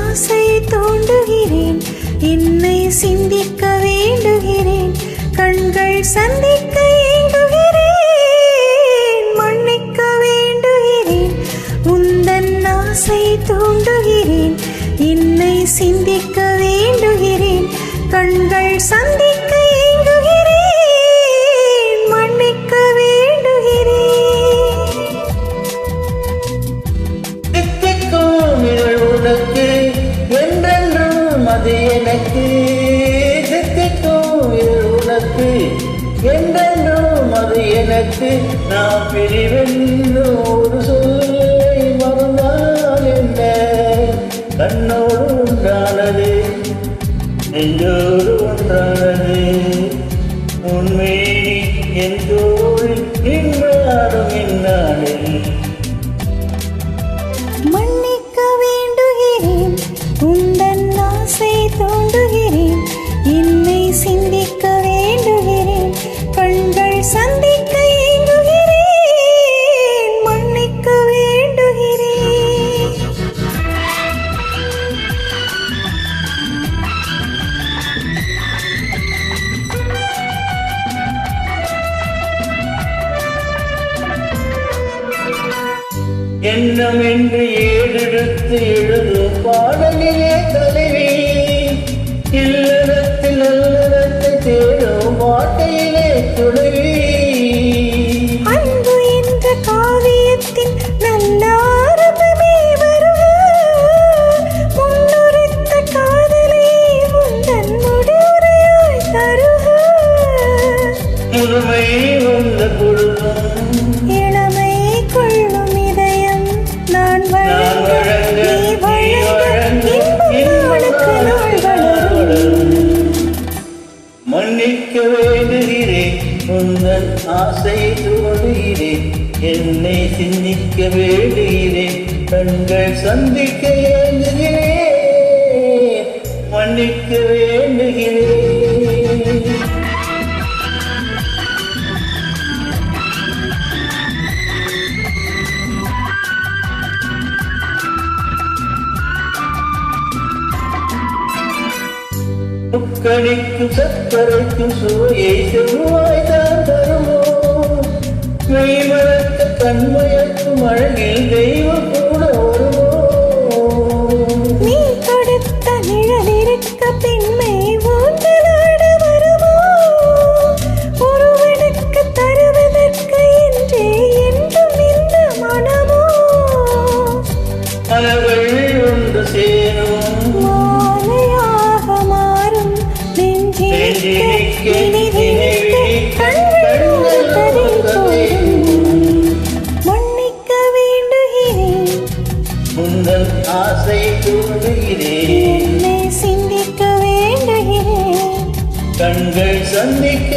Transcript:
ஆசை தூண்டுகிறேன், என்னை சிந்திக்க வேண்டுகிறேன், கண்கள் சந்திக்க ஏங்குகிறேன், மன்னிக்க வேண்டுகிறேன், உந்தன் ஆசை தூண்டுகிறேன், என்னை சிந்திக்க வேண்டுகிறேன், கண்கள் சந்திக்க ஏங்குகிறேன், மன்னிக்க வேண்டுகிறேன். தித்திக்கும் இதழ் உனக்கு என்றென்றும் அது எனக்கு, தித்திக்கும் இதழ் உனக்கு என்றென்றும் அது எனக்கு, நான் பிரிவென்று ஒரு சொல்லை மறந்தால் என்ன, கண்ணோடு ஒன்றானது நெஞ்சோடு ஒன்றானது, உண்மையை என் தோழில் நின்றாடும் என்னாளில். மன்னிக்க வேண்டுகிறேன், உந்தன் ஆசை தூண்டுகிறேன், என்னை சிந்திக்க வேண்டுகிறேன், கண்கள் சந்திக்க ஏங்குகிறேன், மன்னிக்க வேண்டுகிறேன். எண்ணம் என்று ஏறெடுத்து எழுதும் பாடலிலே தலைவி, இல்லறத்தில் நல்லறத்தை தேடும் வார்த்தையிலே துணைவி, அன்பு என்ற காவியத்தின் நல்ல ஆரம்பமே வருக, முன்னுரைத்த காதலை உந்தன் முடிவுரையாய் தருக, முழுமை வந்த பொழுதும் இளமை கொள்ளும் இதயம் நான் வழங்க, நீ வழங்க, இன்பங்களுக்கு நாள் வளரும். மன்னிக்க வேண்டுகிறேன், உந்தன் ஆசை தோடுகிறேன், என்னை சிந்திக்க வேண்டுகிறேன், கண்கள் சந்திக்க ஏங்குகிறேன், மன்னிக்க வேண்டுகிறேன். முக்கணிக்கும் சக்கரைக்கும் சுவையை செவ்வாய் தான் தருமோ, மெய்மறக்க கண்மயக்கும் அழகில் தெய்வம் கூட வருமோ, நீ கொடுத்த நிழல் இருக்க பெண்மை ஊஞ்சலாட வருமோ, ஒருவனுக்கு தருவதற்கு என்றே என்றும் இந்த மனமோ, மலர்கள் ஒன்று சேரும் மாலையாக மாறும் நெஞ்சினிக்க நினைவினிக்க கண்கள் கதை போடும். மன்னிக்க வேண்டுகிறேன், உந்தன் ஆசை தூண்டுகிறேன், என்னை சிந்திக்க வேண்டுகிறேன், கண்கள் சந்திக்க